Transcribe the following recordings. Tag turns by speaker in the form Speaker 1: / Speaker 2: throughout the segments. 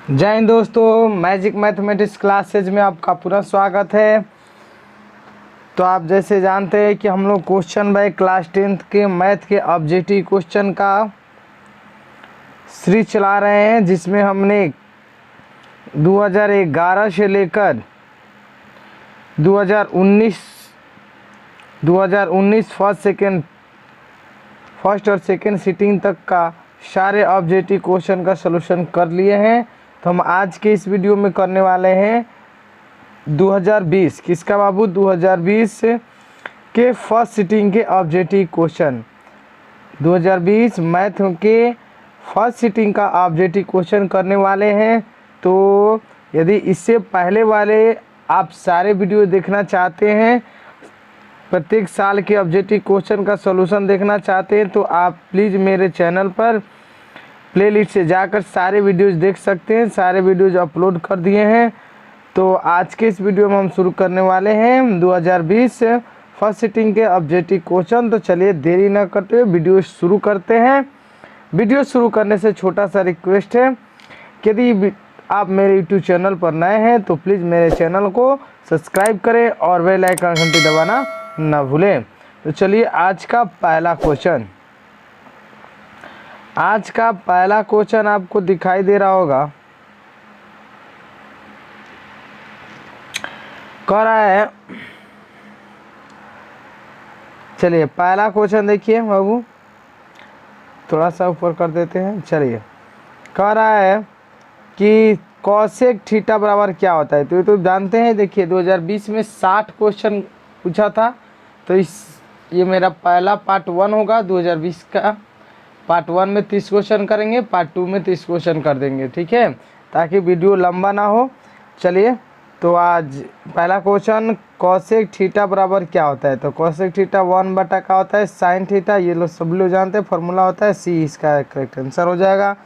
Speaker 1: जय हिंद दोस्तों, magic mathematics classes में आपका पूरा स्वागत है। तो आप जैसे जानते हैं कि हम लोग क्वेश्चन बाय क्लास 10th के मैथ के ऑब्जेक्टिव क्वेश्चन का सीरीज चला रहे हैं, जिसमें हमने 2011 से लेकर 2019 फर्स्ट और सेकेंड सिटिंग तक का सारे ऑब्जेक्टिव क्वेश्चन का सलूशन कर लिए हैं। तो हम आज के इस वीडियो में करने वाले हैं 2020 किसका बाबू 2020 के फर्स्ट सिटिंग के ऑब्जेक्टिव क्वेश्चन। 2020 मैथ के फर्स्ट सिटिंग का ऑब्जेक्टिव क्वेश्चन करने वाले हैं। तो यदि इससे पहले वाले आप सारे वीडियो देखना चाहते हैं, प्रत्येक साल के ऑब्जेक्टिव क्वेश्चन का सॉल्यूशन देखना चाहते हैं, तो आप प्लीज़ मेरे चैनल पर प्लेलिस्ट से जाकर सारे वीडियोस देख सकते हैं। सारे वीडियोस अपलोड कर दिए हैं। तो आज के इस वीडियो में हम शुरू करने वाले हैं 2020 फर्स्ट सिटिंग के ऑब्जेक्टिव क्वेश्चन। तो चलिए देरी न करते हुए वीडियो शुरू करते हैं। वीडियो शुरू करने से छोटा सा रिक्वेस्ट है, यदि आप मेरे यूट्यूब चैनल पर नए हैं तो प्लीज़ मेरे चैनल को सब्सक्राइब करें और बेल आइकन घंटी दबाना ना भूलें। तो चलिए आज का पहला क्वेश्चन आपको दिखाई दे रहा होगा। कह रहा है, चलिए पहला क्वेश्चन देखिए बाबू, थोड़ा सा ऊपर कर देते हैं। चलिए कह रहा है कि कॉसेक थीटा बराबर क्या होता है। तो ये तो जानते हैं। देखिए 2020 में 60 क्वेश्चन पूछा था। तो ये मेरा पहला पार्ट 1 होगा 2020 का। पार्ट 1 में 30 क्वेश्चन करेंगे, पार्ट 2 में 30 क्वेश्चन कर देंगे, ठीक है, ताकि वीडियो लंबा ना हो। चलिए तो आज पहला क्वेश्चन, कॉसेक थीटा बराबर क्या होता है। तो कॉसेक थीटा 1 बटा का होता है साइन थीटा। ये लोग सब लोग जानते हैं, फॉर्मूला होता है सी। इसका करेक्ट आंसर हो जाएगा।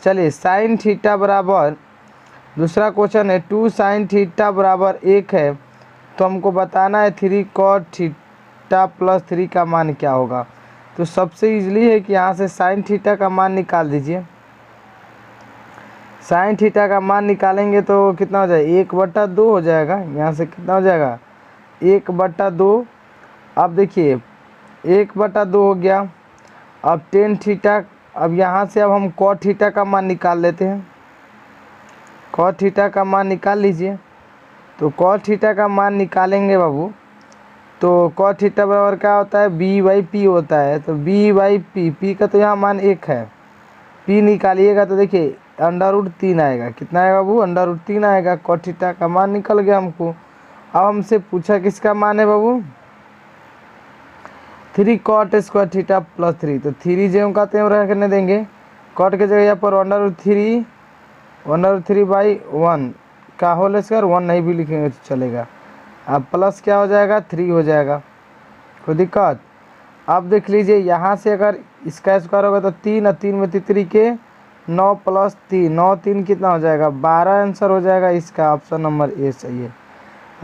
Speaker 1: चलिए साइन थीटा बराबर, दूसरा क्वेश्चन है 2 साइन थीटा बराबर 1 है। तो हमको बताना है 3 कॉट थीटा प्लस 3 का मान क्या होगा। तो सबसे इजली है कि यहाँ से साइन थीटा का मान निकाल दीजिए। साइन थीटा का मान निकालेंगे तो कितना हो जाएगा, 1/2 हो जाएगा। यहाँ से कितना हो जाएगा, 1/2। अब देखिए 1/2 हो गया। अब टेन थीटा, अब यहाँ से अब हम कॉट थीटा का मान निकाल लेते हैं। कॉट थीटा का मान निकाल लीजिए। तो कॉट थीटा का मान निकालेंगे बाबू, तो कॉट थीटा बराबर क्या होता है, b/p होता है। तो b/p, p का तो यहाँ मान 1 है। p निकालिएगा तो देखिए √3 आएगा। कितना आएगा बाबू, √3 आएगा। कॉट थीटा का मान निकल गया हमको। अब हमसे पूछा किसका मान है बाबू, 3 कॉट स्क्वायर थीटा प्लस 3। तो 3 जेम का तेम रखने देंगे। कॉट के जगह यहाँ पर √3/1 का होल स्क्वायर, 1 नहीं भी लिखेंगे तो चलेगा। अब प्लस क्या हो जाएगा, 3 हो जाएगा, कोई दिक्कत। अब देख लीजिए यहाँ से अगर इसका स्क्वायर होगा तो 3 और 3 में 3 के 9 प्लस 3, 9 3 कितना हो जाएगा, 12 आंसर हो जाएगा इसका। ऑप्शन नंबर ए सही है।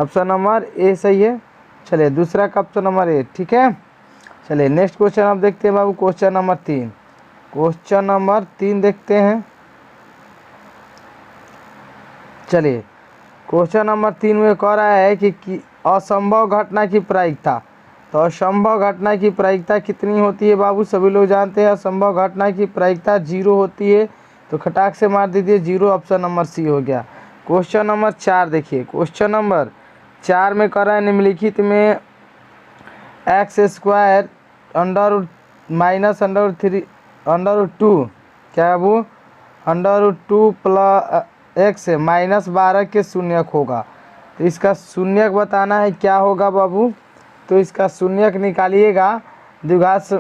Speaker 1: ऑप्शन नंबर ए सही है। चलिए दूसरा का ऑप्शन नंबर ए, ठीक है। चलिए नेक्स्ट क्वेश्चन आप देखते हैं बाबू, क्वेश्चन नंबर 3। क्वेश्चन नंबर 3 देखते हैं। चलिए क्वेश्चन नंबर 3 में कह रहा है कि असंभव घटना की प्रायिकता। तो असंभव घटना की प्रायिकता कितनी होती है बाबू, सभी लोग जानते हैं असंभव घटना की प्रायिकता 0 होती है। तो खटाक से मार दीजिए 0। ऑप्शन नंबर सी हो गया। क्वेश्चन नंबर 4 देखिए। क्वेश्चन नंबर 4 में कह रहा है निम्नलिखित में x² √-√2 क्या है वो, √2 प्लस x -12 के शून्यक होगा। तो इसका शून्यक बताना है क्या होगा बाबू। तो इसका शून्यक निकालिएगा, द्विघात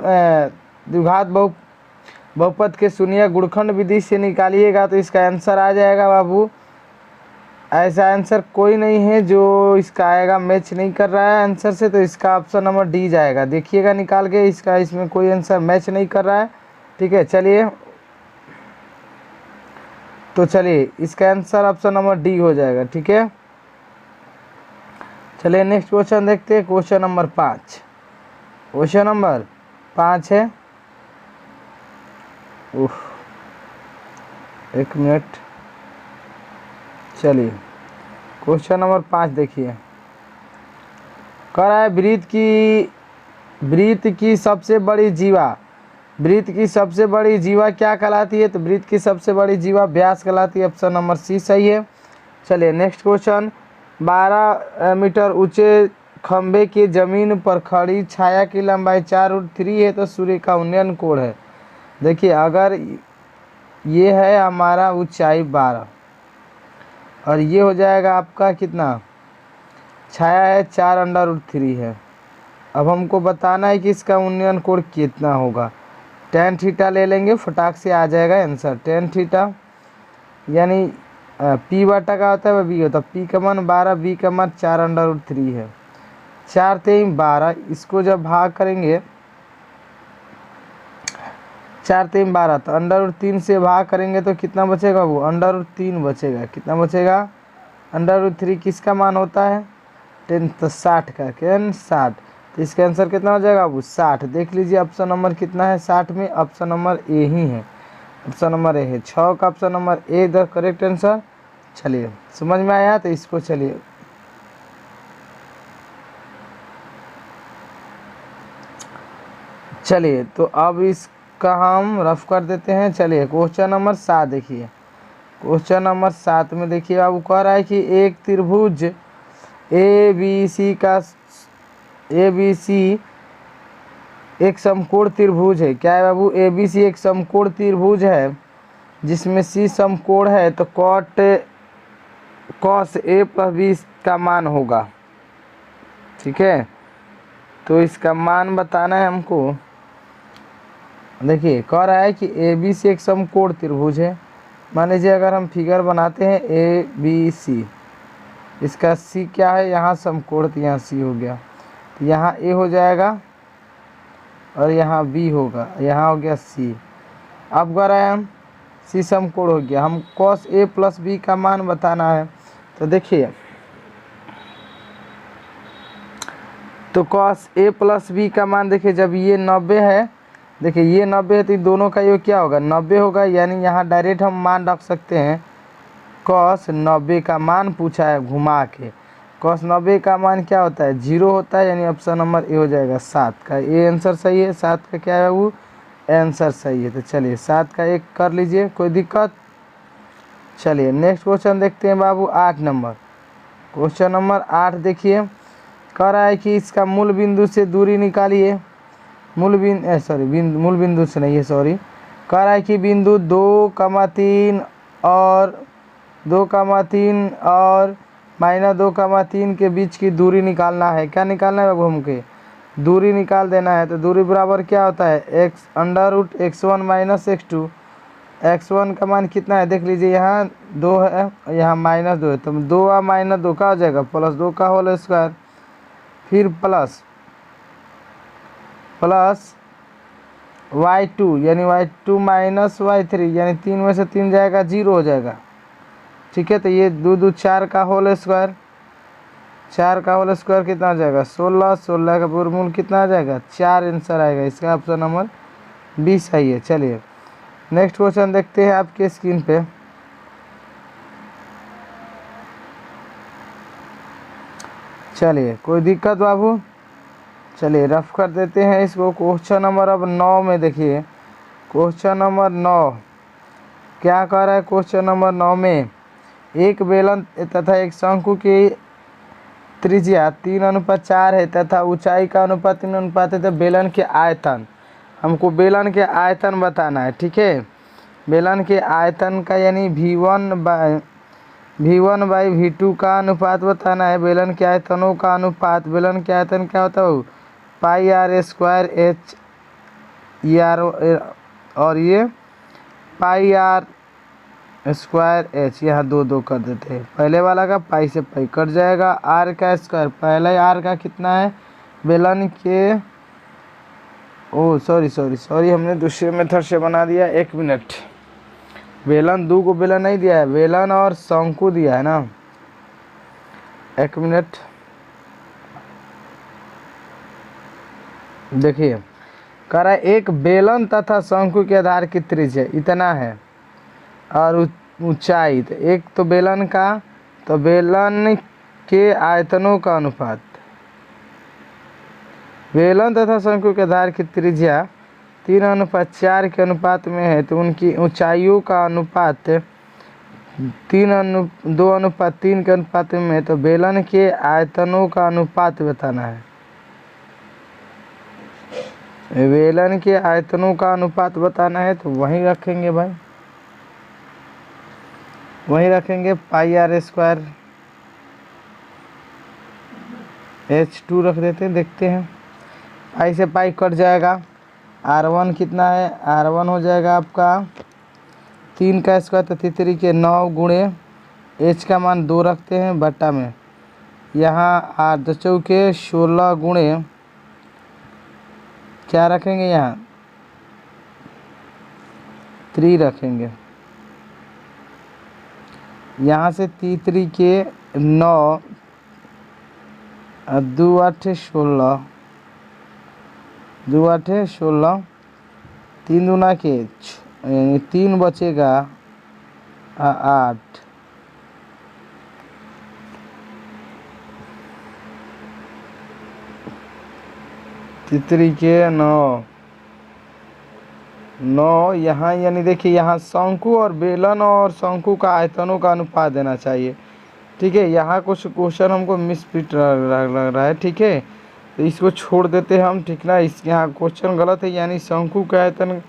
Speaker 1: बहुपद के शून्यक गुणनखंड विधि से निकालिएगा। तो इसका आंसर आ जाएगा बाबू। ऐसा आंसर कोई नहीं है जो इसका आएगा, मैच नहीं कर रहा है आंसर से। तो इसका ऑप्शन नंबर डी जाएगा। देखिएगा निकाल के, इसका इसमें कोई आंसर मैच नहीं कर रहा है, ठीक है। चलिए तो चलिए इसका आंसर ऑप्शन नंबर डी हो जाएगा, ठीक है। चलिए नेक्स्ट क्वेश्चन देखते हैं। Question number 5। क्वेश्चन नंबर 5 है, एक मिनट, चलिए क्वेश्चन नंबर 5 देखिए, कह रहा है वृत्त की सबसे बड़ी जीवा, वृत्त की सबसे बड़ी जीवा क्या कहलाती है? तो वृत्त की सबसे बड़ी जीवा व्यास कहलाती है। ऑप्शन नंबर सी सही है। चलिए नेक्स्ट क्वेश्चन, 12 मीटर ऊंचे खंबे की जमीन पर खड़ी छाया की लंबाई 4√3 है तो सूर्य का उन्नयन कोण है। देखिए अगर ये है हमारा ऊंचाई 12 और ये हो जाएगा आपका कितना, छाया है 4√3 है। अब हमको बताना है कि इसका उन्नयन कोण कितना होगा। tan थीटा ले लेंगे, फटाक से आ जाएगा आंसर। tan थीटा यानी p बटा का होता है वह b होता है। p का मान 12, b का मान 4√3 है। 4 3 12, इसको जब भाग करेंगे 4 3 12 तो √3 से भाग करेंगे तो कितना बचेगा? वो √3 बचेगा। कितना बचेगा? √3 किसका मान होता है? 10 तो 60 का, क्या 60, तो इसका आंसर कितना हो जाएगा? वो 60। देख लीजिए ऑप्शन नंबर कितना है 60 में, ऑप्शन नंबर ए ही है। ऑप्शन नंबर ए है 6 का, option number A the correct answer. चलिए समझ में आया तो इसको चलिए तो अब इसका हम रफ कर देते हैं। चलिए क्वेश्चन नंबर 7 देखिए, क्वेश्चन नंबर 7 में देखिए अब कह रहा है कि एक त्रिभुज ABC एक समकोण त्रिभुज है। क्या है बाबू? ABC एक समकोण त्रिभुज है जिसमें C समकोण है तो cos A + B का मान होगा। ठीक है, तो इसका मान बताना है हमको। देखिए कह रहा है कि ABC एक समकोण त्रिभुज है। मान लीजिए अगर हम फिगर बनाते हैं ABC, इसका C क्या है? यहाँ समकोण, तो यहाँ C हो गया, तो यहाँ A हो जाएगा और यहाँ B होगा, यहाँ हो गया C। अब कह रहे हैं हम C समकोण हो गया, हम cos A + B का मान बताना है। तो देखिए तो cos A + B का मान देखिए, जब ये 90 है, देखिए ये 90 है तो दोनों का योग क्या होगा? 90 होगा। यानी यहाँ डायरेक्ट हम मान रख सकते हैं cos 90 का मान पूछा है घुमा के। cos 90 का मान क्या होता है? 0 होता है। यानी ऑप्शन नंबर ए हो जाएगा 7 का, ये आंसर सही है। 7 का क्या है वो आंसर सही है। तो चलिए 7 का 1 कर लीजिए, कोई दिक्कत? चलिए नेक्स्ट क्वेश्चन देखते हैं बाबू, 8 नंबर। क्वेश्चन नंबर 8 देखिए, कह रहा है कि इसका मूल बिंदु से दूरी निकालिए। मूल बिंदु से नहीं है, सॉरी। कह रहा है कि बिंदु 2,3 और -2,3 के बीच की दूरी निकालना है। क्या निकालना है बाबू? हमके दूरी निकाल देना है। तो दूरी बराबर क्या होता है? √x1 - x2। x1 का मान कितना है? देख लीजिए यहाँ 2 है, यहाँ -2 है, तो 2 और -2 का हो जाएगा +2 का होल स्क्वायर, फिर प्लस y2 यानी y2 - y3 यानी 3 में से 3 जाएगा 0 हो जाएगा। ठीक है, तो ये 2 2 4 का होल स्क्वायर, 4 का होल स्क्वायर कितना हो जाएगा? 16, 16 का वर्गमूल कितना आ जाएगा? 4 आंसर आएगा। इसका ऑप्शन नंबर बी सही है। चलिए नेक्स्ट क्वेश्चन देखते हैं आपके स्क्रीन पे। चलिए कोई दिक्कत बाबू? चलिए रफ कर देते हैं इसको। क्वेश्चन नंबर अब 9 में देखिए, क्वेश्चन नंबर 9 क्या कह रहा है? क्वेश्चन नंबर 9 में एक बेलन तथा एक शंकु की त्रिज्या 3:4 है तथा ऊंचाई का अनुपात 3:1 है। तो बेलन के आयतन, हमको बेलन के आयतन बताना है। ठीक है, बेलन के आयतन का यानी V1/V2 का अनुपात बताना है। बेलन के आयतनों का अनुपात, बेलन के आयतन क्या होता है? πr² h और ये πr²h, यहाँ 2 2 कर देते हैं। पहले वाला का पाई से पाई कट जाएगा। r का स्क्वायर, पहले r का कितना है? बेलन के सॉरी हमने दूसरे मेथड से बना दिया। 1 मिनट, बेलन 2 को बेलन नहीं दिया है, बेलन और शंकु दिया है ना। 1 मिनट देखिए, कह रहा है एक बेलन तथा शंकु के आधार की त्रिज्या इतना है और ऊंचाई, तो एक तो बेलन का तो बेलन के आयतनों का अनुपात, बेलन तथा शंकु के आधार की त्रिज्या 3:4 के अनुपात में है, तो उनकी ऊंचाइयों का अनुपात 2:3 के अनुपात में है। तो बेलन के आयतनों का अनुपात बताना है। बेलन के आयतनों का अनुपात बताना है, तो वहीं रखेंगे भाई, वहीं रखेंगे πr² h2 रख देते हैं। देखते हैं, पाई से पाई कट जाएगा। r1 कितना है, r1 हो जाएगा आपका 3 का स्क्वायर, तो 3 के 9 गुणे h का मान 2 रखते हैं बट्टा में, यहाँ 8 चौके 16 गुणे क्या रखेंगे, यहाँ 3 रखेंगे। यहाँ से 3 के 9 2 8 16, 2 8 16, 3 दूना के 3 बचेगा 8, तितरी के 9 यहाँ, यानी देखिए यहाँ शंकु और बेलन और शंकु का आयतनों का अनुपात देना चाहिए। ठीक है, यहाँ कुछ क्वेश्चन हमको मिसफिट लग रहा है। ठीक है, तो इसको छोड़ देते हैं हम, ठीक ना। इस यहाँ क्वेश्चन गलत है, यानी शंकु का आयतन,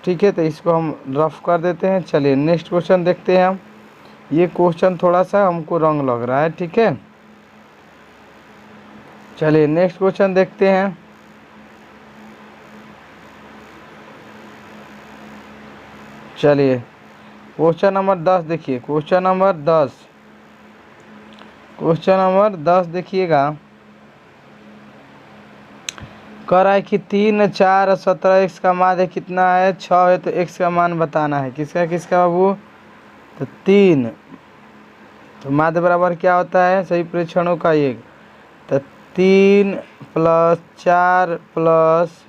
Speaker 1: ठीक है, तो इसको हम रफ कर देते हैं। चलिए नेक्स्ट क्वेश्चन देखते हैं हम। ये क्वेश्चन थोड़ा सा हमको रंग लग रहा है। ठीक है, चलिए नेक्स्ट क्वेश्चन देखते हैं। चलिए क्वेश्चन नंबर 10 देखिए, क्वेश्चन नंबर 10 देखिएगा। कह रहा है कि 3 4 17 x का मान कितना है, 6 है, तो x का मान बताना है। किसका किसका बाबू, तो 3, तो माध्य बराबर क्या होता है, सही प्रेक्षणों का एक, तो 3 + 4 +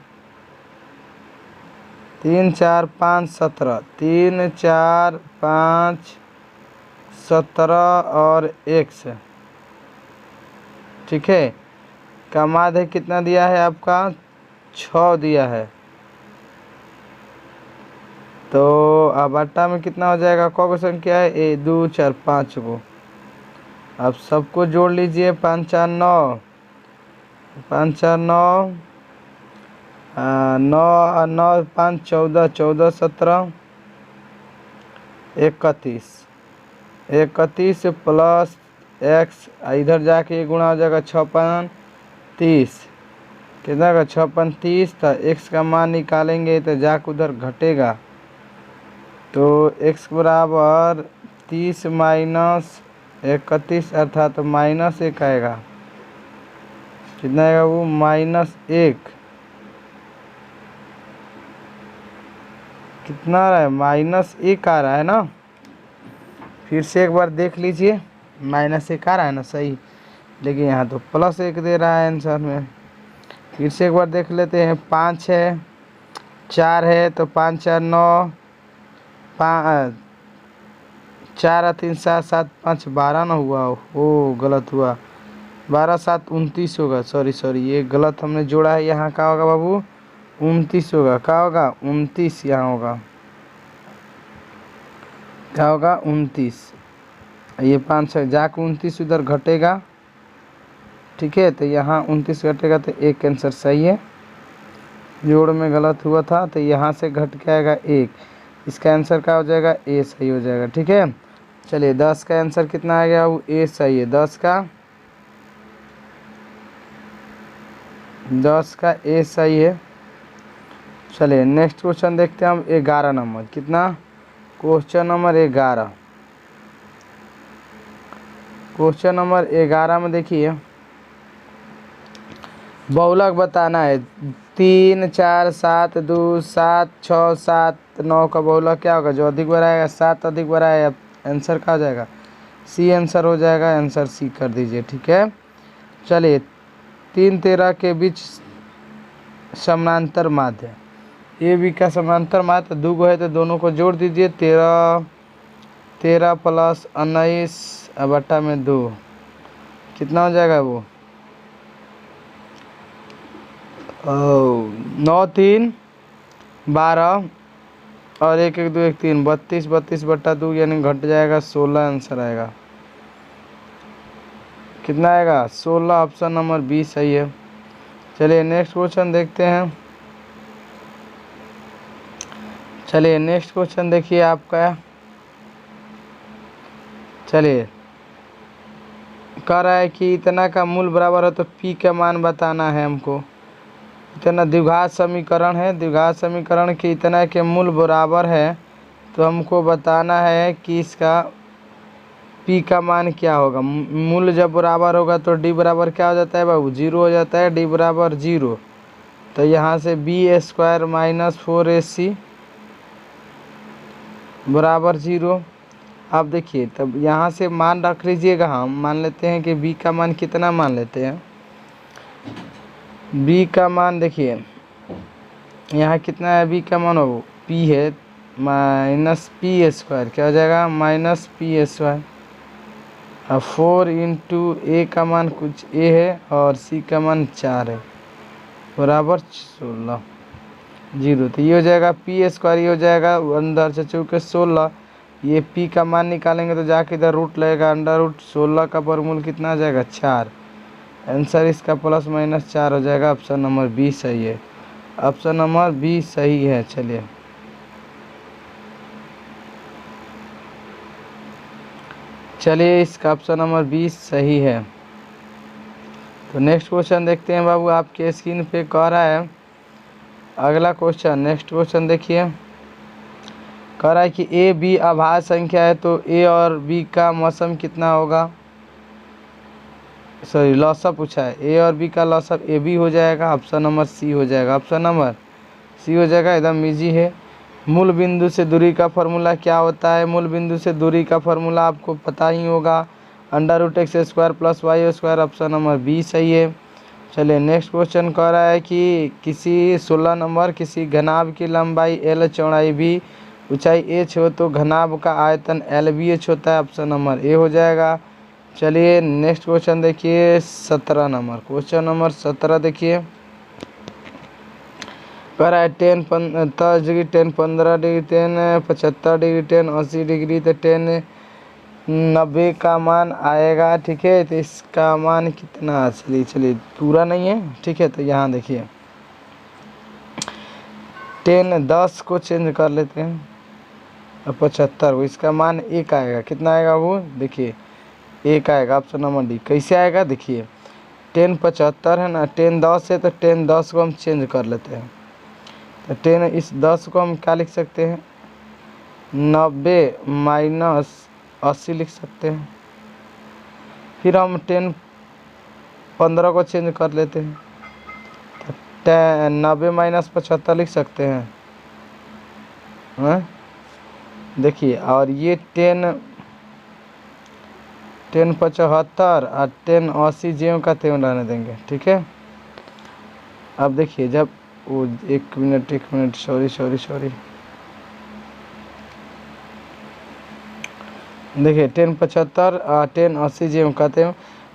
Speaker 1: 3 4 5 17, 3 4 5 17 और x, ठीक है, का माध्य कितना दिया है आपका, 6 दिया है। तो अब बट्टा में कितना हो जाएगा, कौ संख्या है, 1 2 4 5 को। अब सबको जोड़ लीजिए, 5 4 9, 5 4 9, 9 9 5 14, 14 17 31, 31 प्लस x, इधर जाके ये गुणा हो जाएगा 6 5 30, कितना का 6 5 30, तो x का मान निकालेंगे तो जाके उधर घटेगा, तो x बराबर 30 - 31 अर्थात -1 आएगा। कितना आएगा वो, -1, कितना आ रहा है, -1 आ रहा है ना। फिर से एक बार देख लीजिए, -1 आ रहा है ना, सही, लेकिन यहाँ तो +1 दे रहा है आंसर में। फिर से एक बार देख लेते हैं, 5 है, 4 है, तो 5 4 9, 4 3 7 7 5 12 ना हुआ, ओ गलत हुआ, 12 7 29 होगा, सॉरी ये गलत हमने जोड़ा है। यहाँ का होगा बाबू 29 होगा, क्या होगा 29, यहाँ होगा क्या होगा 29, ये 5 है, जाके 29 उधर घटेगा। ठीक है, तो यहाँ 29 घटेगा, तो एक आंसर सही है, जोड़ में गलत हुआ था, तो यहाँ से घट के आएगा 1, इसका आंसर क्या हो जाएगा, ए सही हो जाएगा। ठीक है, चलिए 10 का आंसर कितना आ गया, वो ए सही है, 10 का ए सही है। चलिए नेक्स्ट क्वेश्चन देखते हैं हम, 11 नंबर, कितना, क्वेश्चन नंबर 11, क्वेश्चन नंबर 11 में देखिए, बहुलक बताना है। 3 4 7 2 7 6 7 9 का बहुलक क्या होगा, जो अधिक बड़ा है 7 अधिक बड़ा है, आंसर क्या हो जाएगा, सी आंसर हो जाएगा, आंसर सी कर दीजिए। ठीक है, चलिए 3 13 के बीच समानांतर माध्य, ए बी का समानांतर माध्य 2 गो है, तो दोनों को जोड़ दीजिए, 13 13 प्लस 19 बटा में 2 कितना हो जाएगा वो 9 3 12 और 1 1 2 1 3 32 32 बटा 2 यानी घट जाएगा 16 आंसर आएगा। कितना आएगा 16। ऑप्शन नंबर 20 सही है। चलिए नेक्स्ट क्वेश्चन देखते हैं। चलिए नेक्स्ट क्वेश्चन देखिए आपका। चलिए कह रहा है कि इतना का मूल बराबर है तो p का मान बताना है हमको। इतना द्विघात समीकरण है, द्विघात समीकरण के इतना के मूल बराबर है तो हमको बताना है कि इसका p का मान क्या होगा। मूल जब बराबर होगा तो d बराबर क्या हो जाता है बाबू 0 हो जाता है, d बराबर 0। तो यहाँ से b² माइनस 4ac बराबर 0। अब देखिए तब यहाँ से मान रख लीजिएगा। हम मान लेते हैं कि b का मान कितना मान लेते हैं। b का मान देखिए यहाँ कितना है, b का मान हो p है माइनस p²। क्या हो जाएगा माइनस p²। अब 4 इंटू a का मान कुछ a है और c का मान 4 है बराबर 16 0। तो ये हो जाएगा p², ये हो जाएगा अंदर से चूँकि 16, ये p का मान निकालेंगे तो जाके इधर रूट लगेगा। अंडर रूट 16 का वर्गमूल कितना आ जाएगा 4। आंसर इसका प्लस माइनस 4 हो जाएगा। ऑप्शन नंबर 20 सही है। ऑप्शन नंबर 20 सही है। चलिए चलिए इसका ऑप्शन नंबर 20 सही है। तो नेक्स्ट क्वेश्चन देखते हैं बाबू। आपके स्क्रीन पे कह रहा है अगला क्वेश्चन। नेक्स्ट क्वेश्चन देखिए, कह रहा है कि ए बी अभाज्य संख्या है तो ए और बी का मौसम कितना होगा। सॉरी लॉसअप पूछा है। ए और बी का लॉसअप ए बी हो जाएगा। ऑप्शन नंबर सी हो जाएगा। ऑप्शन नंबर सी हो जाएगा, एकदम इजी है। मूल बिंदु से दूरी का फॉर्मूला क्या होता है। मूल बिंदु से दूरी का फॉर्मूला आपको पता ही होगा, √x² + y²। Option number B सही है। चलिए नेक्स्ट क्वेश्चन कह रहा है कि किसी 16 नंबर किसी घनाभ की लंबाई l, चौड़ाई b, ऊंचाई h हो तो घनाभ का आयतन LBH होता है। ऑप्शन नंबर ए हो जाएगा। चलिए नेक्स्ट क्वेश्चन देखिए 17 नंबर। क्वेश्चन नंबर 17 देखिए, कह रहा है 10 डिग्री 10 15 डिग्री 10 75 डिग्री 10 80 डिग्री तो 10 90 का मान आएगा। ठीक है, तो इसका मान कितना। चलिए चलिए पूरा नहीं है, ठीक है। तो यहाँ देखिए 10 10 को चेंज कर लेते हैं और 75 को, इसका मान 1 आएगा। कितना आएगा वो देखिए 1 आएगा। Option number D. कैसे आएगा देखिए 10 75 है ना, 10 10 है तो 10 10 को हम चेंज कर लेते हैं। तो 10 इस 10 को हम क्या लिख सकते हैं 90 माइनस 80 लिख सकते हैं। फिर हम 10 15 को चेंज कर लेते हैं तो 90 माइनस 75 लिख सकते हैं। हाँ देखिए, और ये 10 75 और 10 80 ज्यों का त्यों रहने देंगे। ठीक है, अब देखिए जब वो एक मिनट सॉरी देखिए 10 75 और 10 80 ज्यों का त्यों।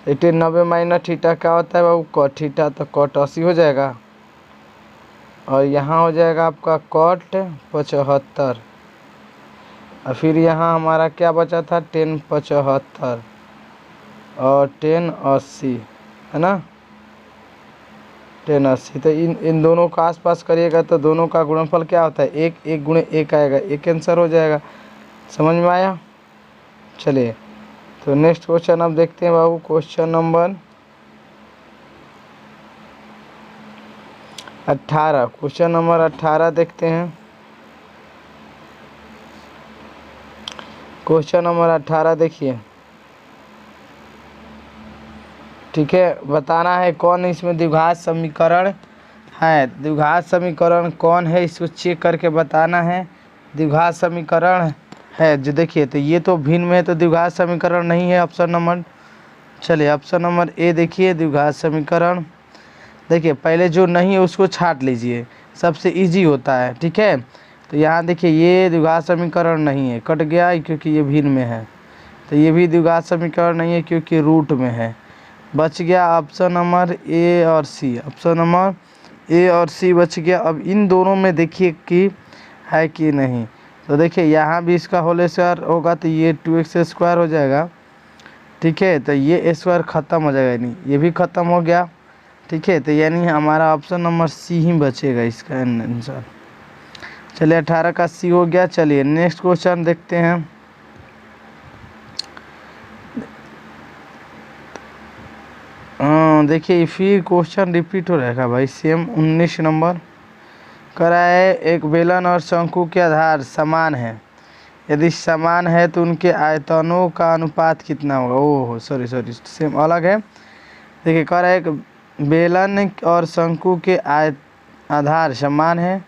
Speaker 1: 10 90 माइनस थीटा क्या होता है बाबू कॉट थीटा, तो कॉट 80 हो जाएगा और यहाँ हो जाएगा आपका कॉट 75। और फिर यहाँ हमारा क्या बचा था 10 75 और 10 80 है ना, 10 80। तो इन दोनों का आसपास करिएगा तो दोनों का गुणनफल क्या होता है 1 1 गुणे 1 आएगा, 1 आंसर हो जाएगा। समझ में आया। चलिए तो नेक्स्ट क्वेश्चन अब देखते हैं बाबू। Question number 18। क्वेश्चन नंबर 18 देखते हैं। क्वेश्चन नंबर 18 देखिए, ठीक है। बताना है कौन इसमें द्विघात समीकरण है। द्विघात समीकरण कौन है इसको चेक करके बताना है। द्विघात समीकरण है जो देखिए, तो ये तो भिन्न में है तो द्विघात समीकरण नहीं है। ऑप्शन नंबर चलिए ऑप्शन नंबर ए देखिए द्विघात समीकरण। देखिए पहले जो नहीं है उसको छाट लीजिए, सबसे इजी होता है। ठीक है, तो यहाँ देखिए ये द्विघात समीकरण नहीं है, कट गया क्योंकि ये भिन्न में है। तो ये भी द्विघात समीकरण नहीं है क्योंकि रूट में है। बच गया ऑप्शन नंबर ए और सी। ऑप्शन नंबर ए और सी बच गया। अब इन दोनों में देखिए कि है कि नहीं। तो देखिए यहाँ भी इसका होल स्क्वायर होगा तो ये 2x² हो जाएगा। ठीक है, तो ये स्क्वायर ख़त्म हो जाएगा, नहीं ये भी ख़त्म हो गया। ठीक है, तो यानी हमारा ऑप्शन नंबर सी ही बचेगा इसका आंसर। चलिए 18 का सी हो गया। चलिए नेक्स्ट क्वेश्चन देखते हैं। देखिए फिर क्वेश्चन रिपीट हो रहेगा भाई, सेम 19 नंबर करा है। एक बेलन और शंकु के आधार समान है, यदि समान है तो उनके आयतनों का अनुपात कितना होगा। ओह सॉरी सेम अलग है। देखिए कह रहा है एक बेलन और शंकु के आधार समान है,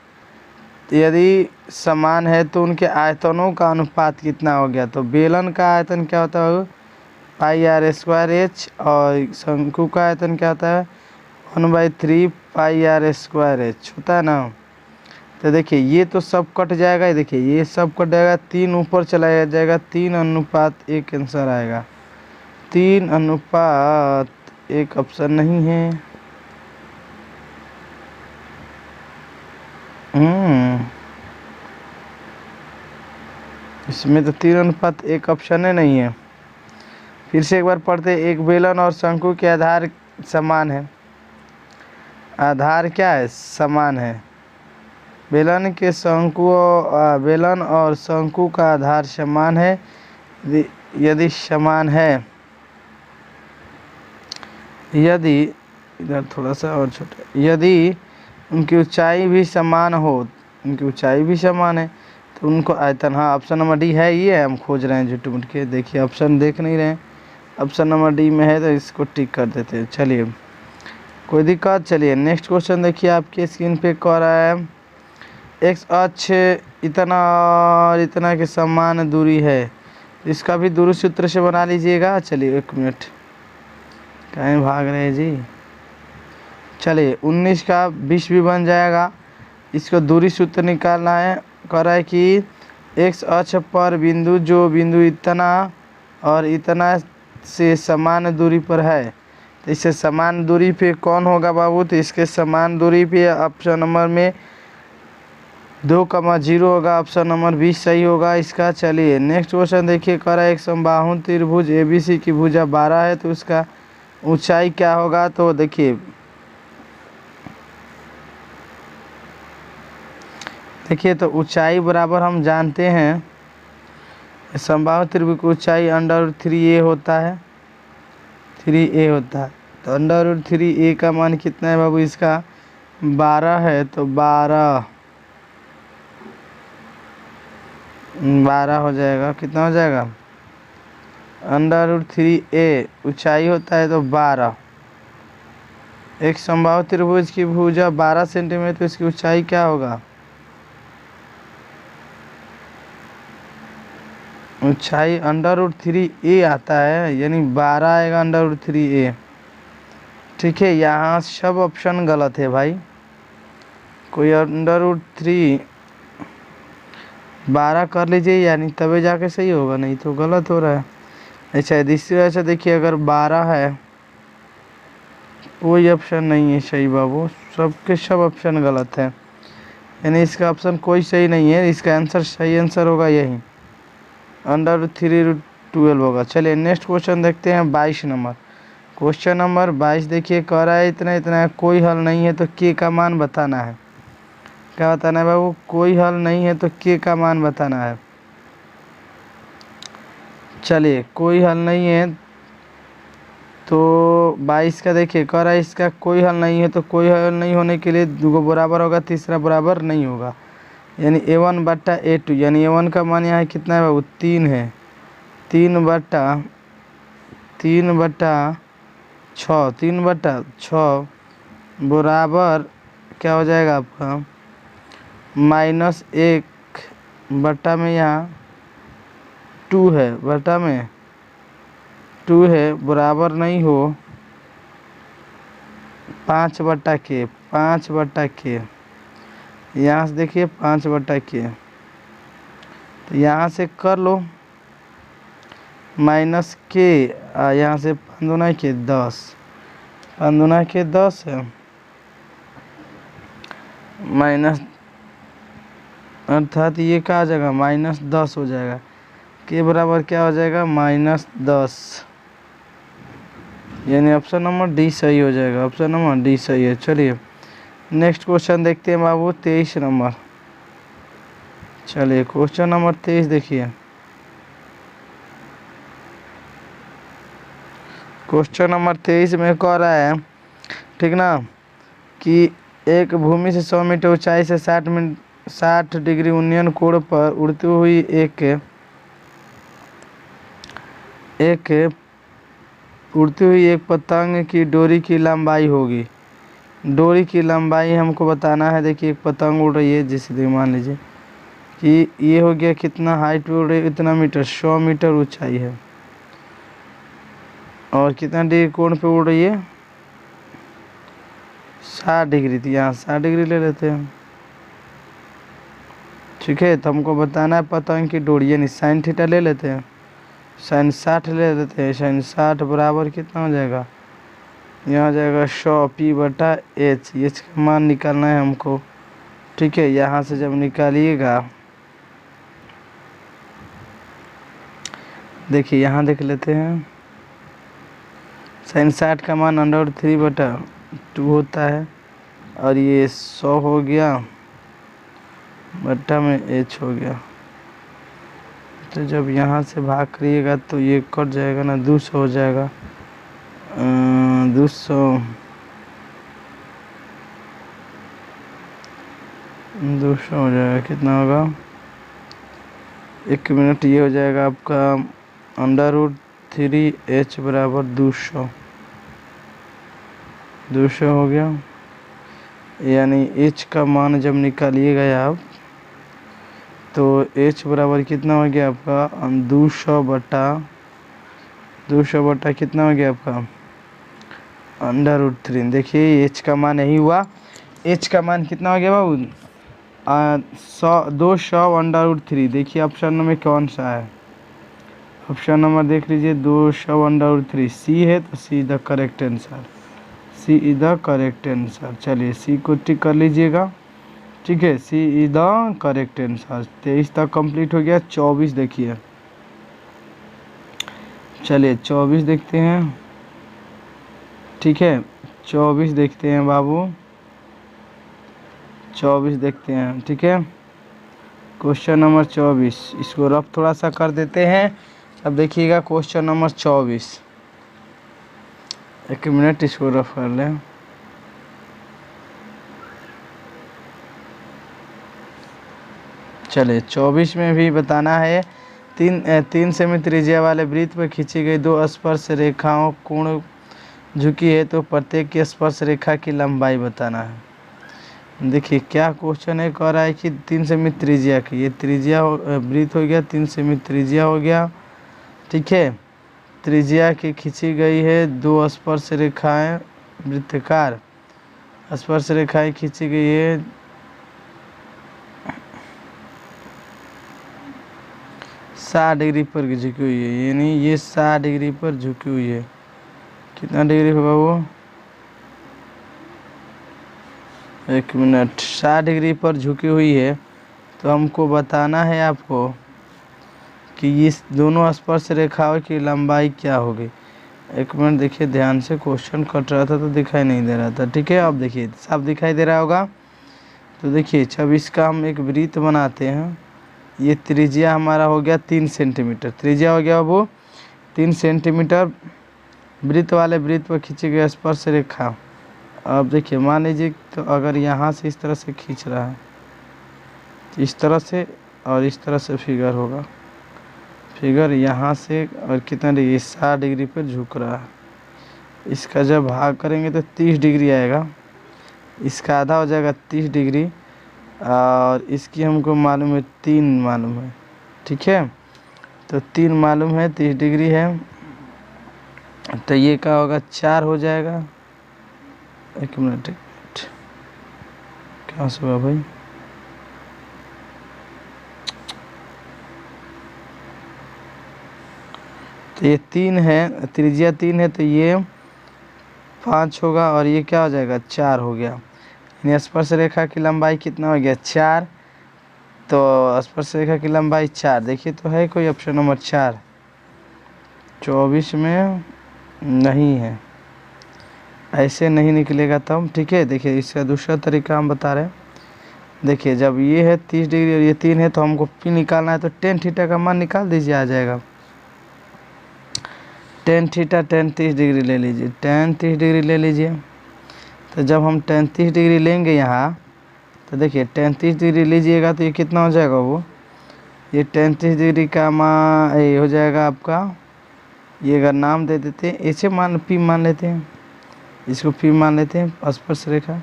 Speaker 1: यदि समान है तो उनके आयतनों का अनुपात कितना हो गया। तो बेलन का आयतन क्या होता है, πr² और शंकु का आयतन क्या होता है 1/3 πr² होता है ना। तो देखिए ये तो सब कट जाएगा, देखिए ये सब कट जाएगा, 3 ऊपर चला जाएगा, 3:1 आंसर आएगा। 3:1 ऑप्शन नहीं है। इसमें तो 3:1 ऑप्शन है नहीं है। फिर से एक बार पढ़ते, एक बेलन और शंकु के आधार समान है। आधार क्या है, समान है। बेलन और शंकु का आधार समान है, यदि समान है, यदि इधर थोड़ा सा और छोटा, यदि उनकी ऊंचाई भी समान हो, उनकी ऊंचाई भी समान है तो उनको आयतन, हाँ ऑप्शन नंबर डी है, ये हम खोज रहे हैं झूठ मूठ के। देखिए ऑप्शन देख नहीं रहे हैं, ऑप्शन नंबर डी में है तो इसको टिक कर देते हैं। चलिए कोई दिक्कत। चलिए नेक्स्ट क्वेश्चन देखिए आपके स्क्रीन पे कह रहा है एक्स अक्ष इतना और इतना के समान दूरी है, इसका भी दूरी सूत्र से बना लीजिएगा। चलिए 1 मिनट, कहीं भाग रहे हैं जी। चलिए 19 का 20 भी बन जाएगा। इसको दूरी सूत्र निकालना है। कह रहा है कि एक्स अक्ष पर बिंदु जो बिंदु इतना और इतना से समान दूरी पर है, तो इससे समान दूरी पे कौन होगा बाबू। तो इसके समान दूरी पे ऑप्शन नंबर में 2,0 होगा, ऑप्शन नंबर 20 सही होगा इसका। चलिए नेक्स्ट क्वेश्चन देखिए, कह रहा है एक समबाहु त्रिभुज ABC की भुजा 12 है तो उसका ऊंचाई क्या होगा। तो देखिए तो ऊंचाई बराबर हम जानते हैं, समबाहु त्रिभुज की ऊंचाई √3a होता है, 3a होता है। तो √3a का मान कितना है बाबू, इसका 12 है तो 12 हो जाएगा। कितना हो जाएगा, √3a ऊंचाई होता है तो 12। एक समबाहु त्रिभुज की भुजा 12 सेंटीमीटर, तो इसकी ऊंचाई क्या होगा, ऊंचाई √3a आता है, यानी 12 आएगा √3a। ठीक है, यहाँ सब ऑप्शन गलत है भाई, कोई √3 12 कर लीजिए, यानी तभी जाके सही होगा, नहीं तो गलत हो रहा है। अच्छा दूसरी वजह से देखिए, अगर 12 है कोई ऑप्शन नहीं है सही बाबू, सबके सब ऑप्शन गलत है, यानी इसका ऑप्शन कोई सही नहीं है। इसका आंसर सही आंसर होगा यही, √3√12 होगा। चलिए नेक्स्ट क्वेश्चन देखते हैं 22 नंबर। क्वेश्चन नंबर 22 देखिए, कह रहा है इतना इतना है, कोई हल नहीं है तो के का मान बताना है। क्या बताना है बाबू, कोई हल नहीं है तो के का मान बताना है। चलिए कोई हल नहीं है तो 22 का देखिए, कह रहा है इसका कोई हल नहीं है, तो कोई हल नहीं होने के लिए 2 बराबर होगा, तीसरा बराबर नहीं होगा, यानी A1/A2, यानी A1 का मान यहाँ कितना है बाबू, 3 है। 3/6 3/6 बराबर क्या हो जाएगा आपका, -1 बटा में यहाँ 2 है, बटा में 2 है, बराबर नहीं हो 5/k यहाँ से देखिए 5/k, तो यहाँ से कर लो माइनस के, यहाँ से 5×2 = 10, 5×2 = 10 है, माइनस अर्थात ये क्या आ जाएगा -10 हो जाएगा। के बराबर क्या हो जाएगा -10, यानी ऑप्शन नंबर डी सही हो जाएगा। ऑप्शन नंबर डी सही है। चलिए नेक्स्ट क्वेश्चन देखते हैं बाबू, 23 नंबर। चलिए क्वेश्चन नंबर 23 देखिए। क्वेश्चन नंबर 23 में कह रहा है, ठीक ना, कि एक भूमि से 100 मीटर ऊंचाई से 60 डिग्री उन्नयन कोण पर उड़ती हुई एक पतंग की डोरी की लंबाई होगी। डोरी की लंबाई हमको बताना है। देखिए एक पतंग उड़ रही है, जैसे मान लीजिए कि ये हो गया कितना हाइट पे उड़ रही है, इतना मीटर, 100 मीटर ऊंचाई है, और कितना डिग्री कोण पे उड़ रही है, 60 डिग्री। थी यहाँ 60 डिग्री ले लेते हैं, ठीक है। तो हमको बताना है पतंग की डोरी, यानी sin थीटा ले लेते हैं, sin 60 ले लेते हैं। sin 60 बराबर कितना हो जाएगा, यहाँ जाएगा 100 P/H। एच का मान निकालना है हमको, ठीक है। यहाँ से जब निकालिएगा, देखिए यहाँ देख लेते हैं, sin 60 का मान √3/2 होता है, और ये 100 हो गया, बट्टा में h हो गया। तो जब यहाँ से भाग करिएगा तो ये कट जाएगा ना, 200 हो जाएगा, 200 हो जाएगा, कितना होगा, 1 मिनट। ये हो जाएगा आपका √3h बराबर 200 हो गया। यानी h का मान जब निकालिएगा आप, तो h बराबर कितना हो गया आपका 200 कितना हो गया आपका √3। देखिए h का मान यही हुआ, h का मान कितना हो गया बाबू 200 √3। देखिए ऑप्शन नंबर कौन सा है, ऑप्शन नंबर देख लीजिए 200 √3 सी है, तो C is the correct answer, C is the correct answer. चलिए सी को टिक कर लीजिएगा, ठीक है, C is the correct answer. 23 तक कंप्लीट हो गया। 24 देखिए, चलिए 24 देखते हैं, ठीक है। 24 देखते हैं बाबू, 24 देखते हैं, ठीक है। क्वेश्चन नंबर 24, इसको रफ थोड़ा सा कर देते हैं। अब देखिएगा क्वेश्चन नंबर 24, 1 मिनट इसको रफ कर लें। चलिए 24 में भी बताना है, 3 सेमी त्रिज्या वाले वृत्त पर खींची गई 2 स्पर्श रेखाओं कोण झुकी है, तो प्रत्येक की स्पर्श रेखा की लंबाई बताना है। देखिए क्या क्वेश्चन है, कह रहा है कि 3 सेमी त्रिज्या की, ये त्रिज्या वृत्त हो गया, 3 सेमी त्रिज्या हो गया, ठीक है। त्रिज्या की खींची गई है 2 स्पर्श रेखाएं, वृत्ताकार स्पर्श रेखाएं खींची गई है 60 डिग्री पर झुकी हुई है, यानी ये 60 डिग्री पर झुकी हुई है। कितना डिग्री होगा वो, 1 मिनट, 60 डिग्री पर झुकी हुई है। तो हमको बताना है आपको कि इस दोनों स्पर्श रेखाओं की लंबाई क्या होगी। 1 मिनट देखिए ध्यान से, क्वेश्चन कट रहा था तो दिखाई नहीं दे रहा था, ठीक है। अब देखिए साफ दिखाई दे रहा होगा। तो देखिए 26 का हम एक वृत्त बनाते हैं। ये त्रिज्या हमारा हो गया 3 सेंटीमीटर, त्रिज्या हो गया वो 3 सेंटीमीटर। वृत्त वाले वृत्त पर खींची गई स्पर्श रेखा, अब देखिए मान लीजिए, तो अगर यहाँ से इस तरह से खींच रहा है, तो इस तरह से और इस तरह से फिगर होगा, फिगर यहाँ से, और कितना डिग्री 60 डिग्री पर झुक रहा है। इसका जब भाग करेंगे तो 30 डिग्री आएगा, इसका आधा हो जाएगा 30 डिग्री, और इसकी हमको मालूम है 3 मालूम है, ठीक है। तो 3 मालूम है, 30 डिग्री है, तो ये क्या होगा 4 हो जाएगा। 1 मिनट क्या हुआ भाई, तो ये 3 है, त्रिज्या 3 है तो ये 5 होगा और ये क्या हो जाएगा 4 हो गया। यानी स्पर्श रेखा की लंबाई कितना हो गया 4। तो स्पर्श रेखा की लंबाई 4, देखिए तो है कोई ऑप्शन नंबर 4? 24 में नहीं है, ऐसे नहीं निकलेगा तब। ठीक है, देखिए इसका दूसरा तरीका हम बता रहे हैं। देखिए जब ये है 30 डिग्री और ये 3 है तो हमको पी निकालना है, तो टेन थीटा का मान निकाल दीजिए, आ जाएगा। टेन थीटा, टेन 30 डिग्री ले लीजिए, टेन 30 डिग्री ले लीजिए। तो जब हम टेन 30 डिग्री लेंगे यहाँ, तो देखिए टेन 30 डिग्री लीजिएगा तो ये कितना हो जाएगा, वो ये टेन 30 डिग्री का मान ये हो जाएगा आपका, ये अगर नाम दे देते हैं ऐसे मान पी मान लेते हैं, इसको पी मान लेते हैं स्पर्श रेखा।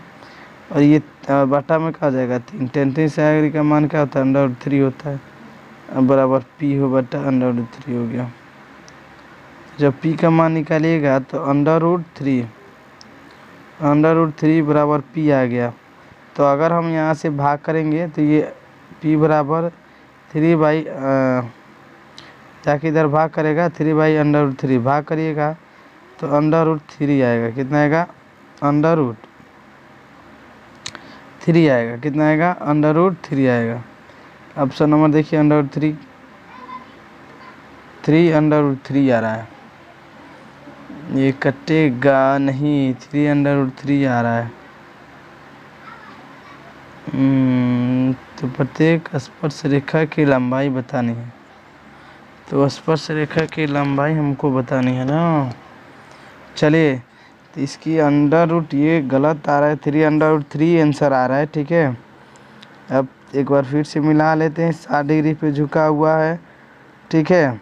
Speaker 1: और ये बटा में क्या हो जाएगा 3, टेन 30 डिग्री का मान क्या होता है √3 होता है, बराबर पी हो बटा √3 हो गया। जब पी का मान निकालिएगा तो √3 बराबर पी आ गया। तो अगर हम यहाँ से भाग करेंगे तो ये p बराबर 3 बाई जाके इधर भाग करेगा 3 बाई √3 भाग करिएगा तो √3 आएगा। कितना आएगा √3 आएगा। कितना आएगा √3 आएगा। ऑप्शन नंबर देखिए √3 √3 आ रहा है, ये कटेगा नहीं, 3 √3 आ रहा है। तो प्रत्येक स्पर्श रेखा की लंबाई बतानी है, तो स्पर्श रेखा की लंबाई हमको बतानी है ना। चलिए तो इसकी ये गलत आ रहा है, 3 √3 आंसर आ रहा है। ठीक है, अब एक बार फिर से मिला लेते हैं। 60 डिग्री पे झुका हुआ है। ठीक है,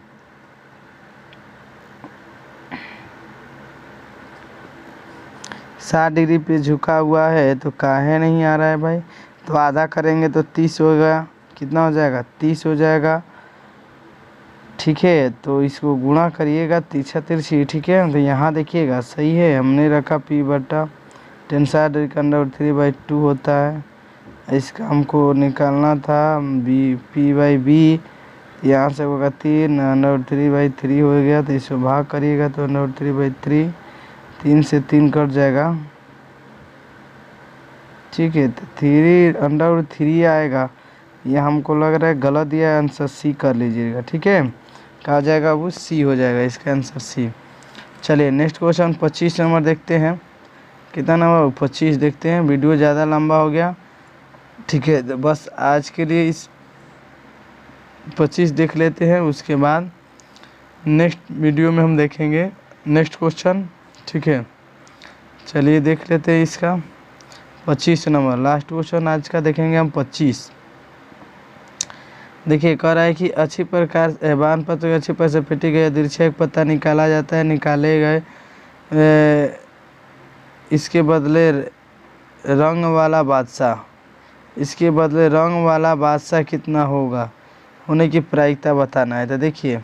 Speaker 1: साठ डिग्री पे झुका हुआ है तो काहे नहीं आ रहा है भाई। तो आधा करेंगे तो 30 होगा। कितना हो जाएगा 30 हो जाएगा। ठीक है, तो इसको गुणा करिएगा 30 तिरछी। ठीक है, तो यहाँ देखिएगा सही है, हमने रखा p बटा 10 60 का √3/2 होता है। इसका हमको निकालना था p/b, यहाँ से होगा 3 √3/3 हो गया। तो इसको भाग करिएगा तो √3/3, 3 से 3 कट जाएगा। ठीक है, तो 3 आएगा। ये हमको लग रहा है गलत, या आंसर सी कर लीजिएगा। ठीक है, कहा जाएगा वो सी हो जाएगा, इसका आंसर सी। चलिए नेक्स्ट क्वेश्चन 25 नंबर देखते हैं। कितना नंबर 25 देखते हैं, वीडियो ज़्यादा लंबा हो गया। ठीक है, तो बस आज के लिए इस 25 देख लेते हैं, उसके बाद नेक्स्ट वीडियो में हम देखेंगे नेक्स्ट क्वेश्चन। ठीक है, चलिए देख लेते हैं इसका 25 नंबर लास्ट क्वेश्चन आज का देखेंगे हम 25। देखिए कह रहा है कि अच्छी प्रकार एहबान पत्र अच्छी प्रकार से फेंटी गई दृश्य एक पत्ता निकाला जाता है। निकाले गए इसके बदले रंग वाला बादशाह, इसके बदले रंग वाला बादशाह कितना होगा, होने की प्रायिकता बताना है। तो देखिए,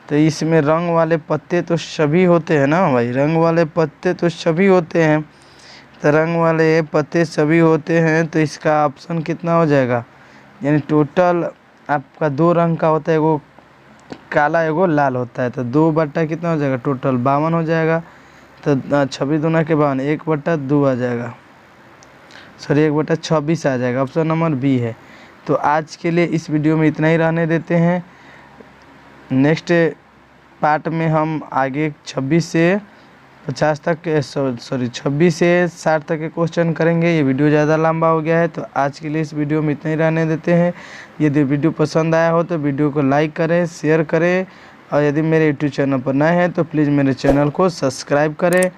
Speaker 1: तो इसमें रंग वाले पत्ते तो सभी होते हैं ना भाई, रंग वाले पत्ते तो सभी होते हैं। तो रंग वाले पत्ते सभी होते हैं, तो इसका ऑप्शन कितना हो जाएगा, यानी टोटल आपका 2 रंग का होता है, एगो काला एगो लाल होता है। तो 2 बट्टा कितना हो जाएगा, टोटल 52 हो जाएगा। तो 26 दूना के 52, 1/2 आ जाएगा, सॉरी 1/26 आ जाएगा। ऑप्शन नंबर बी है। तो आज के लिए इस वीडियो में इतना ही रहने देते हैं। नेक्स्ट पार्ट में हम आगे 26 से 50 तक के 26 से 60 तक के क्वेश्चन करेंगे। ये वीडियो ज़्यादा लंबा हो गया है, तो आज के लिए इस वीडियो में इतना ही रहने देते हैं। यदि वीडियो पसंद आया हो तो वीडियो को लाइक करें, शेयर करें, और यदि मेरे यूट्यूब चैनल पर नए हैं तो प्लीज़ मेरे चैनल को सब्सक्राइब करें।